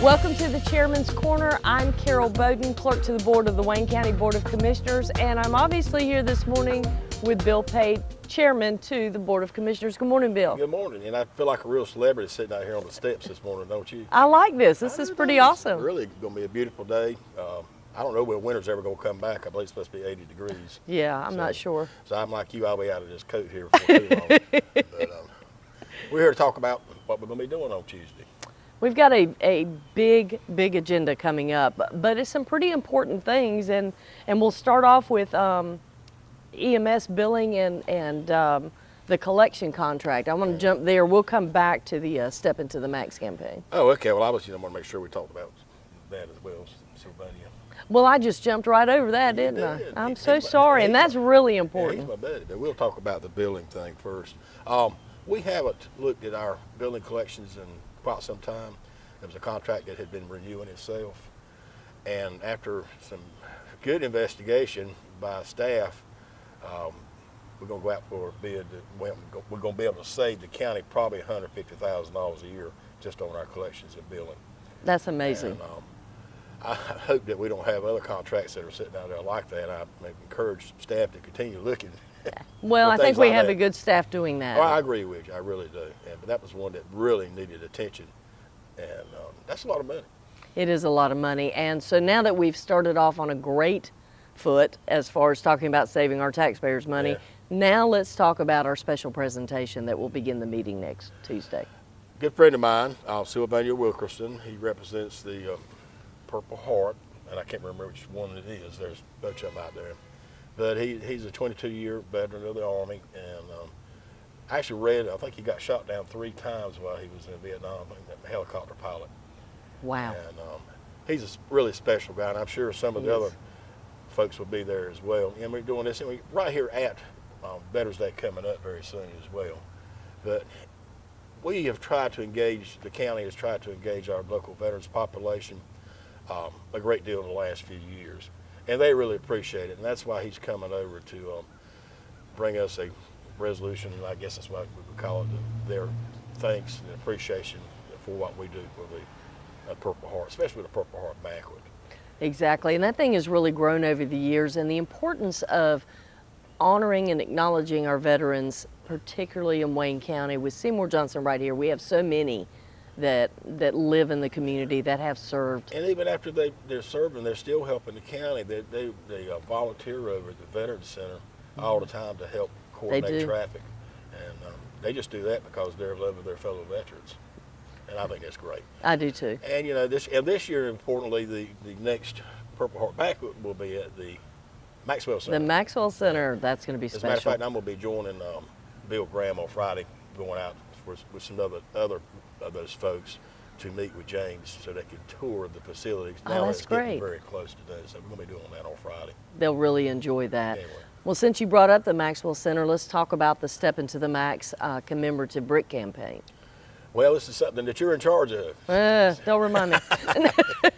Welcome to the Chairman's Corner. I'm Carol Bowden, clerk to the board of the Wayne County Board of Commissioners, and I'm obviously here this morning with Bill Pate, chairman to the Board of Commissioners. Good morning, Bill. Good morning, and I feel like a real celebrity sitting out here on the steps this morning, don't you? I like this. This is pretty awesome. It's really going to be a beautiful day. I don't know when winter's ever going to come back. I believe it's supposed to be 80 degrees. Yeah, I'm not sure. So I'm like you, I'll be out of this coat here for too long. But we're here to talk about what we're going to be doing on Tuesday. We've got a big agenda coming up, but it's some pretty important things, and we'll start off with EMS billing and the collection contract. I want to jump there. We'll come back to the Step Into the Max campaign. Oh, okay. Well, I want to make sure we talked about that as well, Sylvania. Well, I just jumped right over that, didn't I? I'm so sorry, and that's really important. He's my buddy, but we'll talk about the billing thing first. We haven't looked at our billing collections in quite some time. It was a contract that had been renewing itself, and after some good investigation by staff, we're going to go out for a bid. We're going to be able to save the county probably $150,000 a year just on our collections and billing. That's amazing. And, I hope that we don't have other contracts that are sitting out there like that. I encourage staff to continue looking. Well, I think we have a good staff doing that. Oh, I agree with you. I really do. But that was one that really needed attention, and that's a lot of money. It is a lot of money. And so now that we've started off on a great foot as far as talking about saving our taxpayers' money, now let's talk about our special presentation that will begin the meeting next Tuesday. Good friend of mine, Sylvania Wilkerson. He represents the Purple Heart, and I can't remember which one it is. There's a bunch of them out there. But he's a 22-year veteran of the Army, and I actually read, I think he got shot down 3 times while he was in Vietnam, a helicopter pilot. Wow. And he's a really special guy, and I'm sure some of the other folks will be there as well. And we're doing this right here at Veterans Day coming up very soon as well. But we have tried to engage, the county has tried to engage our local veterans population a great deal in the last few years. And they really appreciate it, and that's why he's coming over to bring us a resolution, and I guess that's what we would call it, their thanks and appreciation for what we do for the Purple Heart, especially the Purple Heart banquet. Exactly, and that thing has really grown over the years, and the importance of honoring and acknowledging our veterans, particularly in Wayne County. With Seymour Johnson right here, we have so many that live in the community that have served. And even after they're serving, they're still helping the county. They volunteer over at the Veterans Center all the time to help coordinate traffic. And they just do that because they're in love with their fellow veterans. And I think that's great. I do too. And you know, this year, importantly, the next Purple Heart banquet will be at the Maxwell Center. The Maxwell Center, that's going to be special. As a matter of fact, I'm going to be joining Bill Graham on Friday, going out with some other of those folks to meet with James so they can tour the facilities. Now that's it's great. Getting very close today, so we're going to be doing that on Friday. They'll really enjoy that. Anyway. Well, since you brought up the Maxwell Center, let's talk about the Step Into the Max commemorative brick campaign. Well, this is something that you're in charge of. Don't remind me.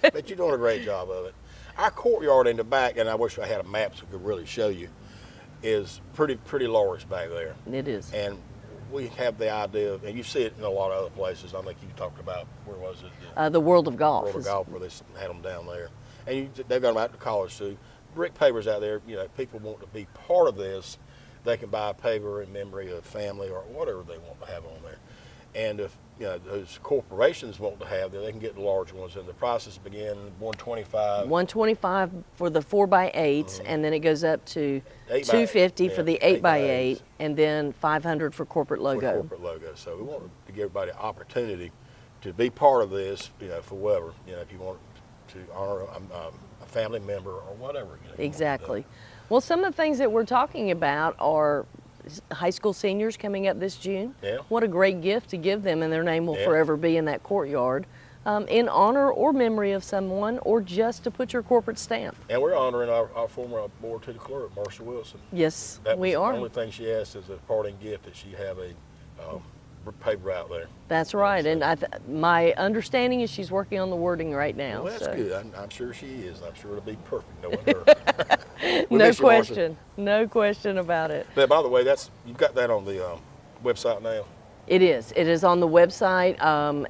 But you're doing a great job of it. Our courtyard in the back, and I wish I had a map so I could really show you, is pretty large back there. It is. And we have the idea of, and you see it in a lot of other places. I think you talked about, where was it? The World of Golf. World of Golf, where they had them down there. And they've got them out to college too. Brick pavers out there, you know, people want to be part of this. They can buy a paver in memory of family or whatever they want to have on there. And if those corporations want to have them, they can get the large ones. And the prices begin $125. $125 for the 4x8s, and then it goes up to $250 for the 8x8, and then $500 for corporate logo. So we want to give everybody an opportunity to be part of this, for whatever, if you want to honor a family member or whatever. Exactly. Well, some of the things that we're talking about are high school seniors coming up this June. Yeah. What a great gift to give them, and their name will forever be in that courtyard in honor or memory of someone, or just to put your corporate stamp. And we're honoring our former board to the clerk, Marcia Wilson. Yes, we are. The only thing she asked as a parting gift that she have a paper out there. That's right, and my understanding is she's working on the wording right now. Well, that's good. I'm sure she is. I'm sure it'll be perfect knowing her. No question. No question about it. But by the way, you've got that on the website now? It is. It is on the website,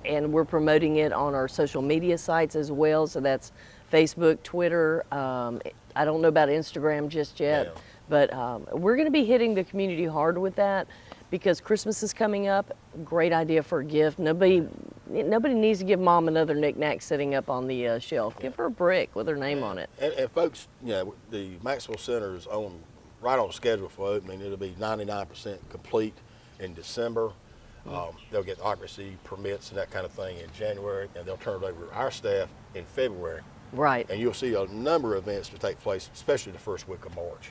and we're promoting it on our social media sites as well. So that's Facebook, Twitter. I don't know about Instagram just yet, Yeah. but we're going to be hitting the community hard with that because Christmas is coming up. Great idea for a gift. Nobody needs to give Mom another knick-knack sitting up on the shelf. Give her a brick with her name on it. And folks, you know, the Maxwell Center is right on schedule for opening. It'll be 99% complete in December. They'll get occupancy permits and that kind of thing in January, and they'll turn it over to our staff in February. Right. And you'll see a number of events to take place, especially the first week of March.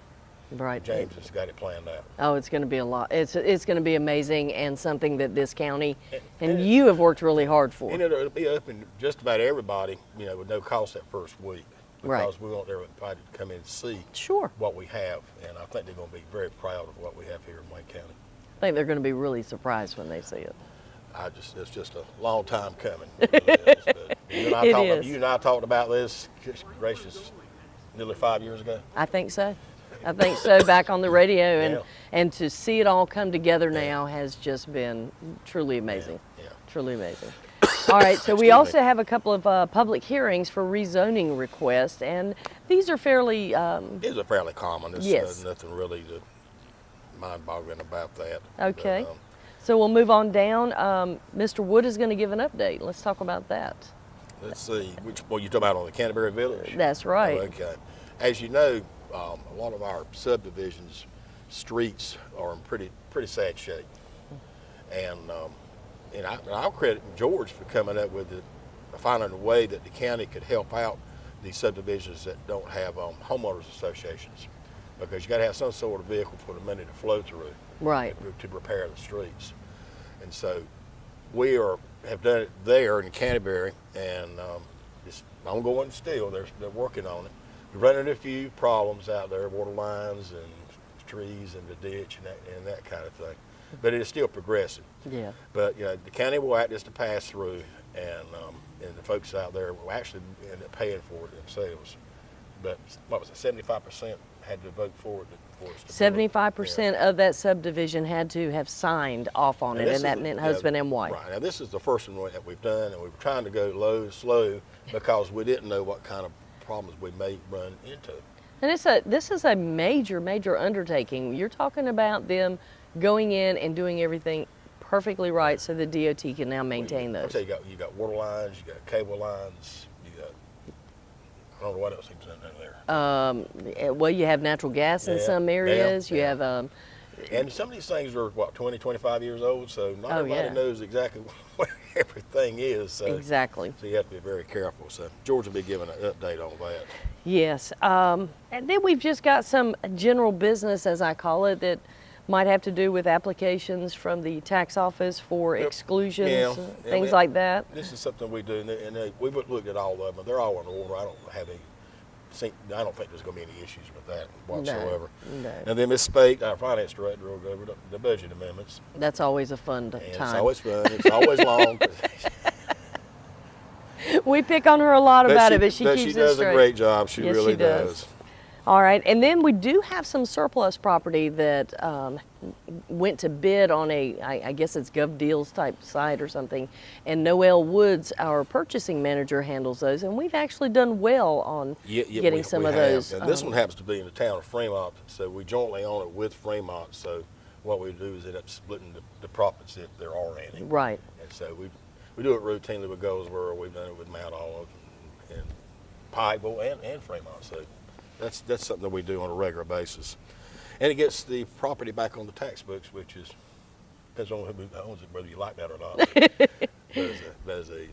Right. James has got it planned out. Oh, it's going to be a lot. It's going to be amazing and something that this county and you have worked really hard for. And it'll be open to just about everybody, you know, with no cost that first week. Right. Because we want everybody to come in and see Sure. what we have, and I think they're going to be very proud of what we have here in Wayne County. I think they're going to be really surprised when they see it. It's just a long time coming. It is, but you and I talked about this, just gracious, nearly 5 years ago. I think so. I think so. Back on the radio, Yeah. and to see it all come together now has just been truly amazing. Yeah. Truly amazing. All right, so we also have a couple of public hearings for rezoning requests, and these are fairly. These are fairly common. There's Yes. nothing really mind-boggling about that. Okay. But, So we'll move on down. Mr. Wood is going to give an update. Let's talk about that. let's see, which you talking about on the Canterbury Village? That's right. Oh, okay. As you know, a lot of our subdivisions, streets are in pretty sad shape, and I'll credit George for coming up with finding a way that the county could help out these subdivisions that don't have homeowners associations, because you got to have some sort of vehicle for the money to flow through. Right. To repair the streets. And so we have done it there in Canterbury, and it's ongoing still. They're working on it. We're running into a few problems out there, water lines and trees in the ditch and that kind of thing. But it is still progressive. Yeah. But you know, the county will act as to pass through, and the folks out there will actually end up paying for it themselves. But what was it, 75% had to vote for it? 75% of that subdivision had to have signed off on it, and that meant husband and wife. Right. Now this is the first one that we've done, and we were trying to go slow, because we didn't know what kind of problems we may run into. And this is a major undertaking. You're talking about them going in and doing everything perfectly right so the DOT can now maintain those. You got water lines, you got cable lines, I don't know what else is in there. Well, you have natural gas in some areas. You have. And some of these things are, 20, 25 years old, so not everybody yeah. knows exactly where everything is. So, Exactly. So you have to be very careful. So George will be giving an update on that. Yes. And then we've just got some general business, as I call it, that might have to do with applications from the tax office for exclusions, things like that. This is something we do, and we've looked at all of them. They're all in order. I don't think there's going to be any issues with that whatsoever. No. And then Ms. Spate, our finance director, will go over the budget amendments. That's always a fun time. It's always fun. It's always long. We pick on her a lot about it, but she keeps it straight. She does a great job. She really does. All right, and then we do have some surplus property that went to bid on I guess it's GovDeals type site or something, and Noel Woods, our purchasing manager, handles those, and we've actually done well on getting some of those. And this one happens to be in the town of Fremont, so we jointly own it with Fremont, so what we do is end up splitting the profits if there are any. Right. And so we do it routinely with Goldsboro, we've done it with Mount Olive and Pikeville and Fremont, so that's something that we do on a regular basis. And it gets the property back on the tax books, which depends on who owns it, whether you like that or not. But as a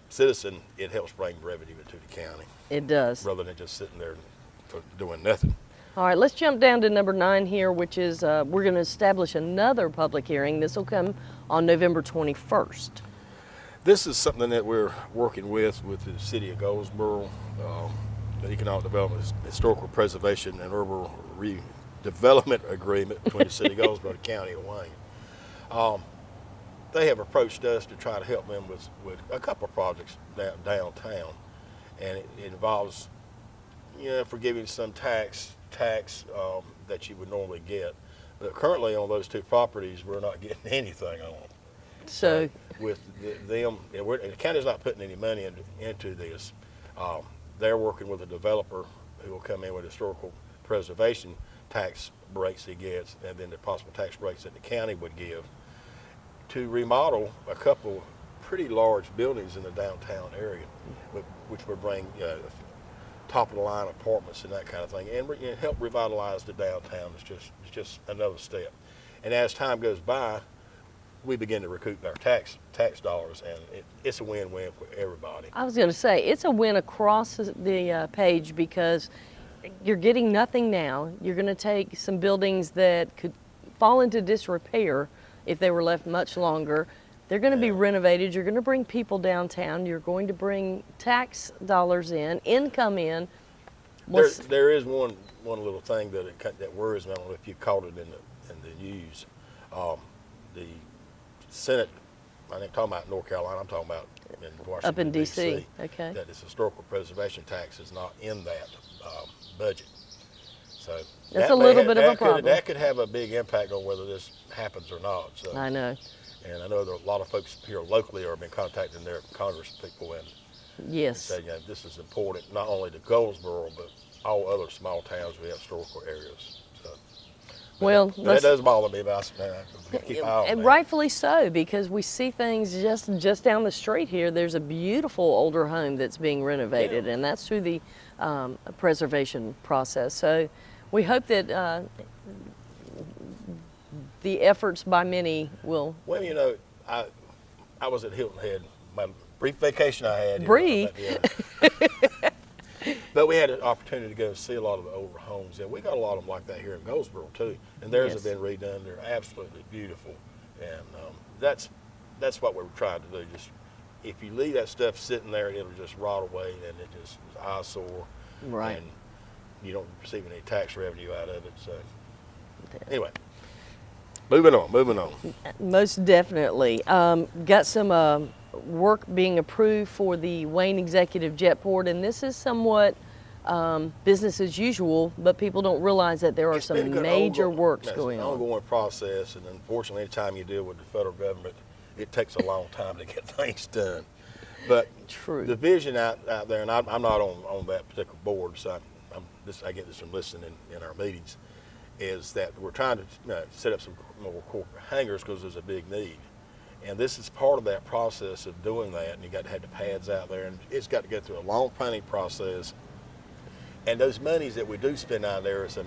citizen, it helps bring revenue into the county. It does. Rather than just sitting there doing nothing. All right, let's jump down to number 9 here, which is we're going to establish another public hearing. This will come on November 21st. This is something that we're working with the city of Goldsboro, the Economic Development, Historical Preservation, and Urban Redevelopment Agreement between the city of Goldsboro and the county of Wayne. They have approached us to try to help them with a couple of projects downtown, and it involves, forgiving some tax that you would normally get. But currently on those two properties, we're not getting anything on them. So with them, and the county's not putting any money into this. They're working with a developer who will come in with historical preservation tax breaks he gets, and then the possible tax breaks that the county would give to remodel a couple pretty large buildings in the downtown area, which would bring top of the line apartments and that kind of thing, and help revitalize the downtown. It's just another step. And as time goes by, we begin to recoup our tax dollars, and it's a win-win for everybody. I was going to say, it's a win across the page, because you're getting nothing now. You're going to take some buildings that could fall into disrepair if they were left much longer. They're going to be renovated. You're going to bring people downtown. You're going to bring tax dollars in, income in. There is one little thing that worries me. I don't know if you caught it in the news. The Senate, I ain't talking about North Carolina, I'm talking about in Washington, up in D.C. Okay. That this historical preservation tax is not in that budget. So that's a little bit of a problem. That could have a big impact on whether this happens or not. So, I know. And I know there are a lot of folks here locally who have been contacting their Congress people and saying, this is important not only to Goldsboro, but all other small towns we have historical areas. So, well, that does bother me, but I keep an eye on and that. rightfully so, because we see things just down the street here. There's a beautiful older home that's being renovated, and that's through the preservation process. So we hope that the efforts by many will. Well, you know, I was at Hilton Head, my brief vacation I had. Brief. But we had an opportunity to go see a lot of the older homes, and we got a lot of them like that here in Goldsboro too. And theirs have been redone. They're absolutely beautiful, and that's what we were trying to do. Just if you leave that stuff sitting there, it'll just rot away, and it just is eyesore. Right. And you don't receive any tax revenue out of it. So anyway. Moving on. Most definitely. Got some work being approved for the Wayne Executive Jetport, and this is somewhat business as usual, but people don't realize that there are some major works going on. It's an ongoing process, and unfortunately, anytime you deal with the federal government, it takes a long time to get things done. But the vision out there, and I'm not on that particular board, so I get this from listening in our meetings, is that we're trying to set up some more corporate hangars because there's a big need. And this is part of that process of doing that, and you got to have the pads out there, and it's got to go through a long planning process. And those monies that we do spend out there is a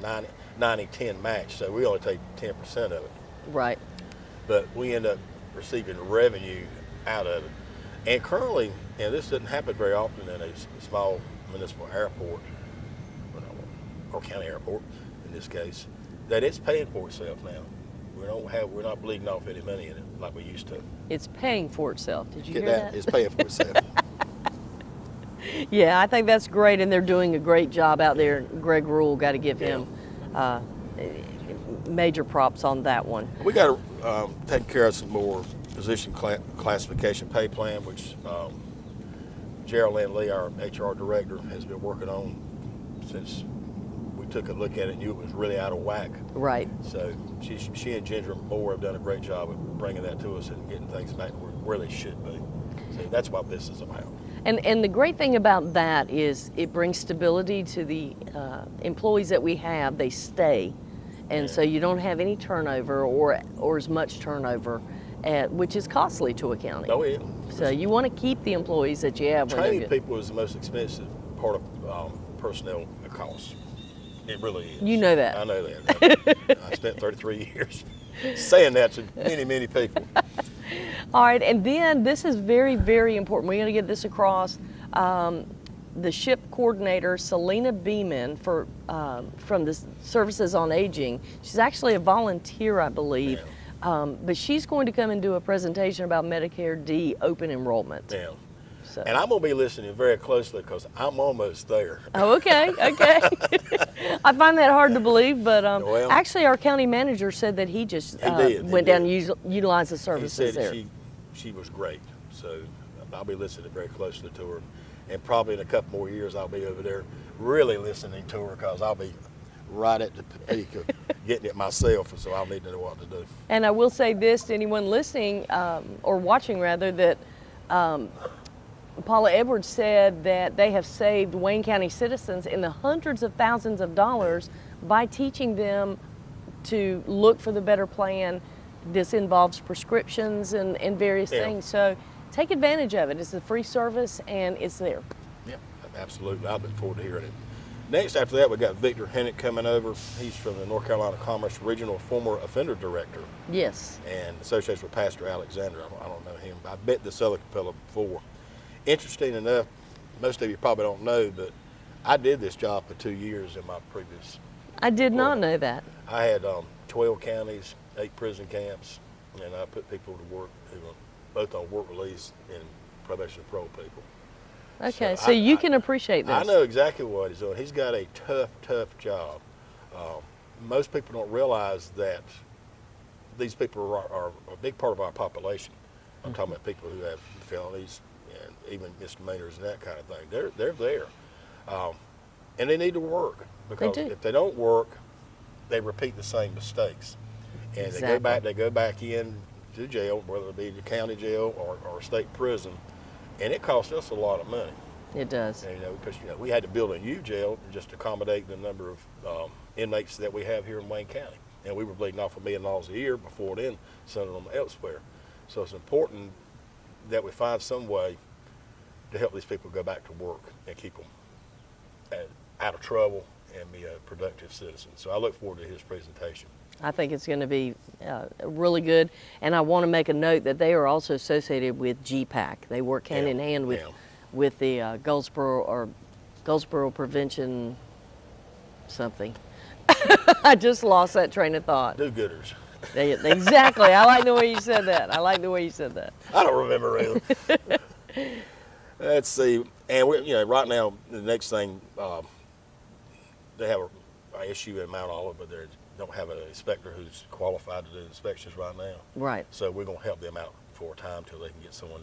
90-10 match, so we only take 10% of it. Right. But we end up receiving revenue out of it. And currently, and this doesn't happen very often in a small municipal airport, or county airport in this case, that it's paying for itself now. We're not bleeding off any money in it like we used to. It's paying for itself. Did you hear that? It's paying for itself. Yeah, I think that's great, and they're doing a great job out there. Greg Rule, got to give him major props on that one. We got to take care of some more position classification pay plan, which Geraldine Lee, our HR director, has been working on since we took a look at it and knew it was really out of whack. Right. So she and Ginger Moore have done a great job of bringing that to us and getting things back where they should be. So that's what this is about. And the great thing about that is it brings stability to the employees that we have. They stay, and so you don't have any turnover or as much turnover, which is costly to a county. Oh yeah. So you want to keep the employees that you have. Training people is the most expensive part of personnel costs. It really is. You know that. I know that. I spent 33 years saying that to many people. All right, and then this is very, very important. We're going to get this across. The SHIP coordinator, Selena Beeman, from the Services on Aging. She's actually a volunteer, I believe. Yeah. But she's going to come and do a presentation about Medicare D open enrollment. Yeah. So. And I'm going to be listening very closely because I'm almost there. Oh, okay. I find that hard to believe, but actually our county manager said that he just went down and utilized the services there. He said she was great, so I'll be listening very closely to her. And probably in a couple more years I'll be over there really listening to her because I'll be right at the peak of getting it myself, and so I'll need to know what to do. And I will say this to anyone listening, or watching rather, that Paula Edwards said that they have saved Wayne County citizens in the hundreds of thousands of dollars by teaching them to look for the better plan. This involves prescriptions and various things. So take advantage of it. It's a free service and it's there. Yeah, absolutely. I look forward to hearing it. Next, after that, we got Victor Hennett coming over. He's from the North Carolina Commerce Regional Former Offender Director. Yes. And associates with Pastor Alexander. I don't know him. I met this other fellow before. Interesting enough, most of you probably don't know, but I did this job for 2 years in my previous. I did not know that. I had 12 counties, 8 prison camps, and I put people to work who were both on work release and probation and parole people. Okay, so you can appreciate this. I know exactly what he's doing. He's got a tough job. Most people don't realize that these people are a big part of our population. I'm talking about people who have felonies and even misdemeanors and that kind of thing. They're there, and they need to work, because if they don't work, they repeat the same mistakes, and they go back in to jail, whether it be the county jail or state prison. And it costs us a lot of money. It does. And, because we had to build a new jail just to accommodate the number of inmates that we have here in Wayne County. And we were bleeding off $1 million a year before then, sending them elsewhere. So it's important that we find some way to help these people go back to work and keep them out of trouble and be a productive citizen. So I look forward to his presentation. I think it's going to be really good, and I want to make a note that they are also associated with GPAC. They work hand in hand with the Goldsboro Prevention something. I just lost that train of thought. Do-gooders. Exactly. I like the way you said that. I don't remember either. Let's see. And right now the next thing, they have an issue in Mount Olive, but they don't have an inspector who's qualified to do inspections right now. Right. So we're going to help them out for a time till they can get someone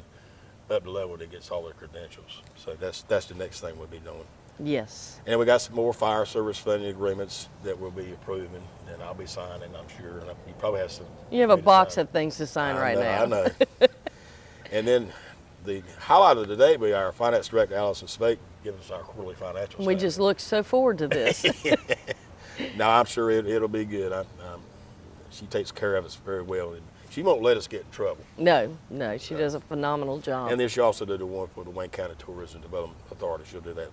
up to level that gets all their credentials. So that's the next thing we'll be doing. Yes. And we got some more fire service funding agreements that we'll be approving, and I'll be signing, I'm sure. And you probably have some. You have a box of things to sign right now. I know. And then the highlight of the day will be our finance director, Allison Spake, giving us our quarterly financial We just look so forward to this. No, I'm sure it'll be good. She takes care of us very well, and she won't let us get in trouble. No, she does a phenomenal job. And then she also did the one for the Wayne County Tourism Development Authority. She'll do that.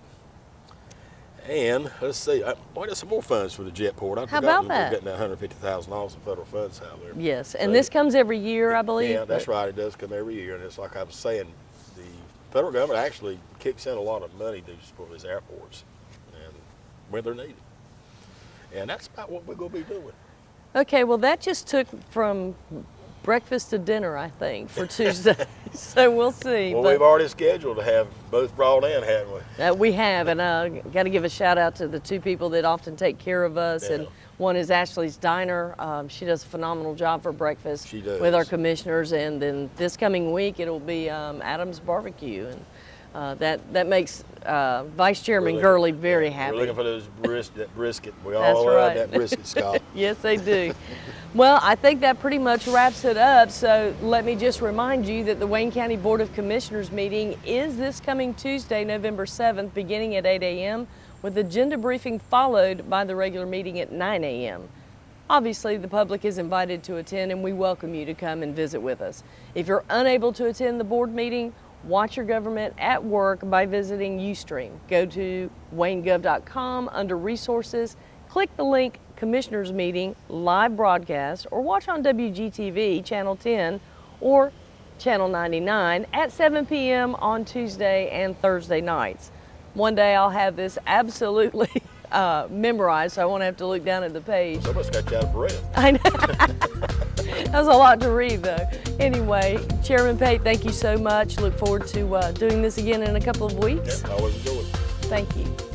And let's see, there's some more funds for the Jetport. How about that? We're getting $150,000 in federal funds out there. Yes, and this comes every year, I believe. Yeah, that's right. It does come every year, and it's like I was saying, the federal government actually kicks in a lot of money for these airports, and when they're needed. And that's about what we're going to be doing. Okay, well, that just took from breakfast to dinner, I think, for Tuesday. So we'll see. Well, we've already scheduled to have both brought in, haven't we? We have, and I got to give a shout out to the two people that often take care of us. And one is Ashley's Diner. She does a phenomenal job for breakfast. She does. With our commissioners. And then this coming week, it'll be Adam's Barbecue. And that makes Vice Chairman Gurley very happy. We're looking for that brisket. We all love that brisket, Scott. Yes, they do. Well, I think that pretty much wraps it up. So let me just remind you that the Wayne County Board of Commissioners meeting is this coming Tuesday, November 7th, beginning at 8 a.m., with agenda briefing followed by the regular meeting at 9 a.m. Obviously, the public is invited to attend, and we welcome you to come and visit with us. If you're unable to attend the board meeting, watch your government at work by visiting Ustream. Go to waynegov.com under Resources, click the link Commissioners Meeting Live Broadcast, or watch on WGTV Channel 10 or Channel 99 at 7 p.m. on Tuesday and Thursday nights. One day I'll have this absolutely memorized, so I won't have to look down at the page. Somebody's got you out of breath. I know. That was a lot to read, though. Anyway, Chairman Pate, thank you so much. Look forward to doing this again in a couple of weeks. Yep, I always enjoy it. Thank you.